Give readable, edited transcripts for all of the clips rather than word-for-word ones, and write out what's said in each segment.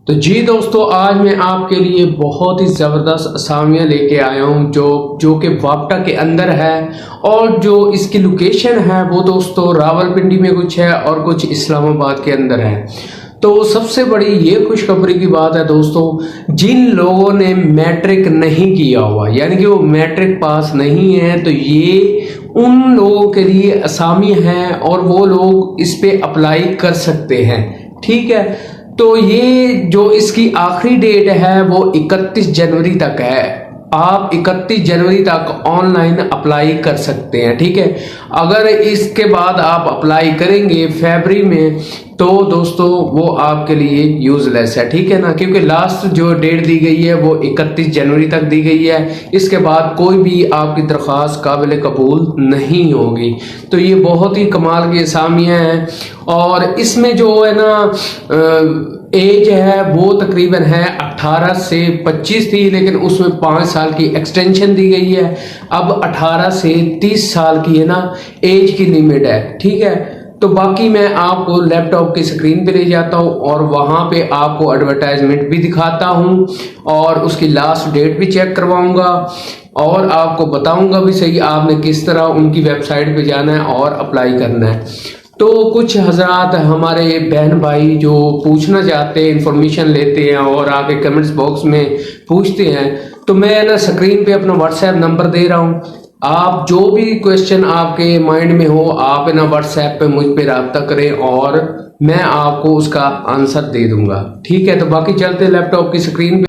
तो जी दोस्तों, आज मैं आपके लिए बहुत ही ज़बरदस्त असामियाँ लेके आया हूँ जो कि वापटा के अंदर है। और जो इसकी लोकेशन है वो दोस्तों रावलपिंडी में कुछ है और कुछ इस्लामाबाद के अंदर है। तो सबसे बड़ी ये खुशखबरी की बात है दोस्तों, जिन लोगों ने मैट्रिक नहीं किया हुआ यानी कि वो मैट्रिक पास नहीं है, तो ये उन लोगों के लिए असामी है और वो लोग इस पे अप्लाई कर सकते हैं। ठीक है, तो ये जो इसकी आखिरी डेट है वो 31 जनवरी तक है। आप 31 जनवरी तक ऑनलाइन अप्लाई कर सकते हैं। ठीक है, अगर इसके बाद आप अप्लाई करेंगे फरवरी में तो दोस्तों वो आपके लिए यूजलेस है। ठीक है ना, क्योंकि लास्ट जो डेट दी गई है वो 31 जनवरी तक दी गई है। इसके बाद कोई भी आपकी दरख्वास्त काबिल कबूल नहीं होगी। तो ये बहुत ही कमाल की असामियाँ हैं और इसमें जो है ना एज है वो तकरीबन है 18 से 25 थी, लेकिन उसमें 5 साल की एक्सटेंशन दी गई है। अब 18 से 30 साल की है ना एज की लिमिट है। ठीक है, तो बाकी मैं आपको लैपटॉप की स्क्रीन पे ले जाता हूँ और वहाँ पे आपको एडवर्टाइजमेंट भी दिखाता हूँ और उसकी लास्ट डेट भी चेक करवाऊँगा और आपको बताऊँगा भी सही आपने किस तरह उनकी वेबसाइट पे जाना है और अप्लाई करना है। तो कुछ हजरात हमारे बहन भाई जो पूछना चाहते हैं, इंफॉर्मेशन लेते हैं और आके कमेंट्स बॉक्स में पूछते हैं, तो मैं ना स्क्रीन पे अपना व्हाट्सएप नंबर दे रहा हूँ। आप जो भी क्वेश्चन आपके माइंड में हो आप ना व्हाट्सएप पे मुझ पे रब्ता करें और मैं आपको उसका आंसर दे दूंगा। ठीक है, तो बाकी चलते लैपटॉप की स्क्रीन पे।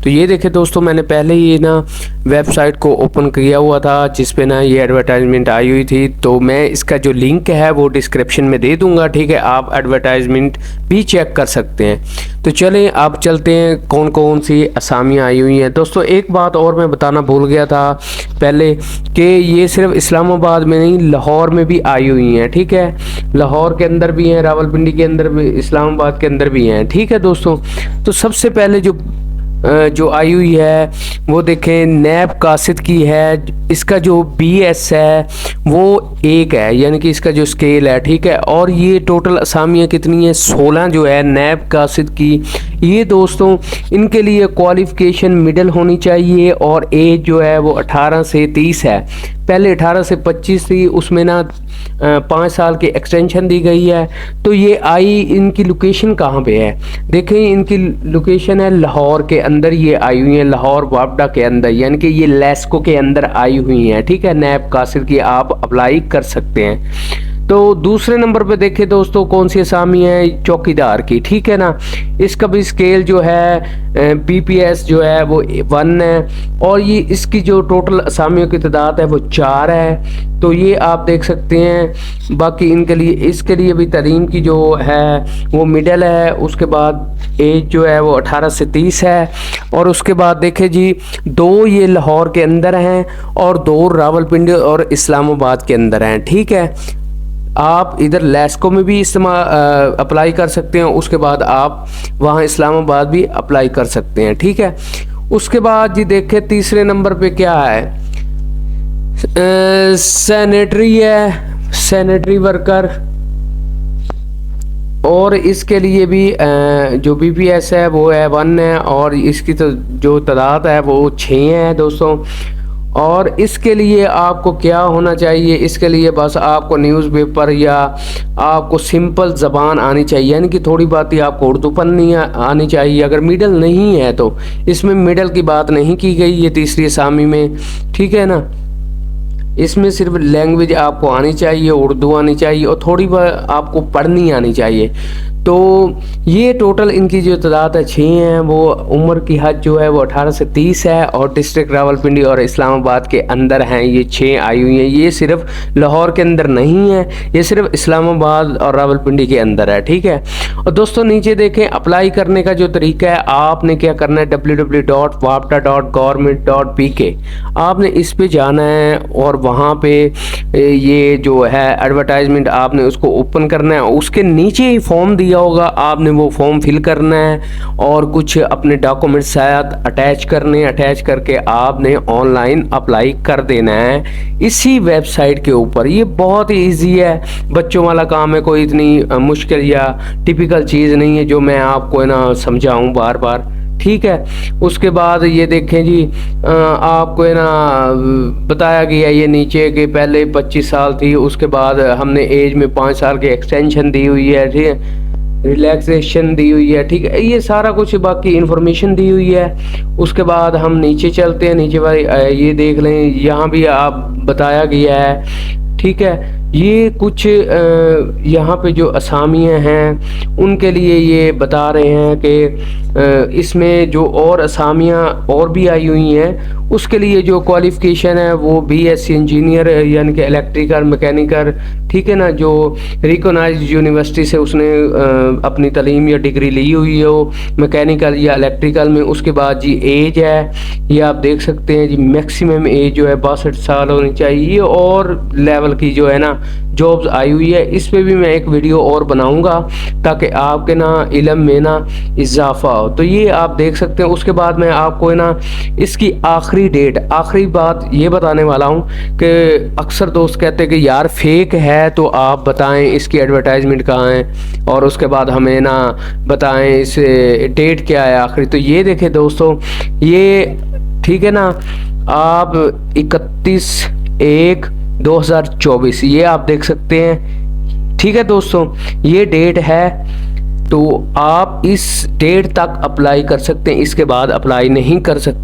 तो ये देखे दोस्तों, मैंने पहले ही ना वेबसाइट को ओपन किया हुआ था जिस पे ना ये एडवर्टाइजमेंट आई हुई थी। तो मैं इसका जो लिंक है वो डिस्क्रिप्शन में दे दूंगा। ठीक है, आप एडवर्टाइजमेंट भी चेक कर सकते हैं। तो चलें आप चलते हैं कौन कौन सी असामियाँ आई हुई हैं। दोस्तों एक बात और मैं बताना भूल गया था पहले कि ये सिर्फ इस्लामाबाद में नहीं, लाहौर में भी आई हुई हैं। ठीक है, लाहौर के अंदर भी हैं, रावलपिंडी के अंदर भी, इस्लामाबाद के अंदर भी हैं। ठीक है दोस्तों, तो सबसे पहले जो आई हुई है वो देखें नैब कासिद की है। इसका जो BS है वो 1 है, यानी कि इसका जो स्केल है। ठीक है, और ये टोटल असामियाँ कितनी है 16 जो है नैब कासिद की। ये दोस्तों इनके लिए क्वालिफिकेशन मिडिल होनी चाहिए और एज जो है वो 18 से 30 है। पहले 18 से 25 थी, उसमें ना 5 साल की एक्सटेंशन दी गई है। तो ये आई, इनकी लोकेशन कहाँ पे है देखें, इनकी लोकेशन है लाहौर के अंदर। ये आई हुई है लाहौर वापडा के अंदर, यानी कि ये लेस्को के अंदर आई हुई हैं। ठीक है, नैब कासिर की आप अप्लाई कर सकते हैं। तो दूसरे नंबर पे देखें दोस्तों कौन सी असामी है, चौकीदार की। ठीक है ना, इसका भी स्केल जो है BPS जो है वो 1 है और ये इसकी जो टोटल असामियों की तादाद है वो 4 है। तो ये आप देख सकते हैं। बाकी इनके लिए, इसके लिए भी तालीम की जो है वो मिडिल है। उसके बाद एज जो है वो 18 से 30 है। और उसके बाद देखें जी, 2 ये लाहौर के अंदर हैं और 2 रावलपिंडी और इस्लामाबाद के अंदर हैं। ठीक है, आप इधर लेस्को में भी अप्लाई कर सकते हैं, उसके बाद आप वहाँ इस्लामाबाद भी अप्लाई कर सकते हैं। ठीक है, उसके बाद जी देखें तीसरे नंबर पे क्या है, सैनिटरी है, सैनिटरी वर्कर। और इसके लिए भी जो BPS है वो है 1 है और इसकी तो जो तादाद है वो 6 है दोस्तों। और इसके लिए आपको क्या होना चाहिए, इसके लिए बस आपको न्यूज़पेपर या आपको सिंपल ज़बान आनी चाहिए, यानी कि थोड़ी बात ही आपको उर्दू पढ़नी आनी चाहिए। अगर मिडिल नहीं है तो इसमें मिडिल की बात नहीं की गई ये तीसरी असामी में। ठीक है ना, इसमें सिर्फ लैंग्वेज आपको आनी चाहिए, उर्दू आनी चाहिए और थोड़ी बहुत आपको पढ़नी आनी चाहिए। तो ये टोटल इनकी जो तादाद है 6 हैं। वो उम्र की हद जो है वो 18 से 30 है और डिस्ट्रिक्ट रावलपिंडी और इस्लामाबाद के अंदर हैं। ये 6 आई हुई हैं। ये सिर्फ लाहौर के अंदर नहीं है, ये सिर्फ इस्लामाबाद और रावलपिंडी के अंदर है। ठीक है, और दोस्तों नीचे देखें अप्लाई करने का जो तरीका है, आपने क्या करना है www.wapta.government.pk आपने इस पे जाना है और वहाँ पे ये जो है एडवर्टाइजमेंट आपने उसको ओपन करना है। उसके नीचे ही फॉर्म दिया दिया होगा, आपने वो फॉर्म फिल करना है और कुछ अपने डॉक्यूमेंट्स साथ अटैच करने, अटैच करके आपने ऑनलाइन अप्लाई कर देना है इसी वेबसाइट के ऊपर। ये बहुत ही ईजी है, बच्चों वाला काम है, कोई इतनी मुश्किल या टिपिकल चीज़ नहीं है जो मैं आपको है ना समझाऊं बार बार, ठीक है। उसके बाद ये देखें जी, आपको है ना बताया गया ये नीचे कि पहले 25 साल थी, उसके बाद हमने एज में 5 साल की एक्सटेंशन दी हुई है, ठीक है, रिलैक्सेशन दी हुई है, ठीक है, ये सारा कुछ बाकी इंफॉर्मेशन दी हुई है। उसके बाद हम नीचे चलते हैं, नीचे वाली ये देख लें, यहाँ भी आप बताया गया है, ठीक है। ये कुछ यहाँ पे जो असामियाँ हैं उनके लिए ये बता रहे हैं कि इसमें जो और असामियाँ और भी आई हुई हैं उसके लिए जो क्वालिफ़िकेशन है वो बीएससी इंजीनियर यानी कि इलेक्ट्रिकल मैकेनिकल, ठीक है ना, जो रिकॉग्नाइज्ड यूनिवर्सिटी से उसने अपनी तालीम या डिग्री ली हुई हो मैकेनिकल या इलेक्ट्रिकल में। उसके बाद जी एज है, ये आप देख सकते हैं जी, मैक्सिमम एज जो है 62 साल होनी चाहिए और लेवल की जो है ना जॉब्स आई हुई है। इस पे भी मैं एक वीडियो और बनाऊंगा ताकि आपके ना इल्म में ना इजाफा हो, तो ये आप देख सकते हैं। उसके बाद मैं आपको है ना इसकी आखिरी डेट, आखिरी बात ये बताने वाला हूँ कि अक्सर दोस्त कहते हैं कि यार फेक है तो आप बताएं इसकी एडवर्टाइजमेंट कहाँ है, और उसके बाद हमें ना बताएं इस डेट क्या है आखिरी। तो ये देखें दोस्तों, ये ठीक है ना, आप 31/1/2024 ये आप देख सकते हैं, ठीक है दोस्तों, ये डेट है। तो आप इस डेट तक अप्लाई कर सकते हैं, इसके बाद अप्लाई नहीं कर सकते।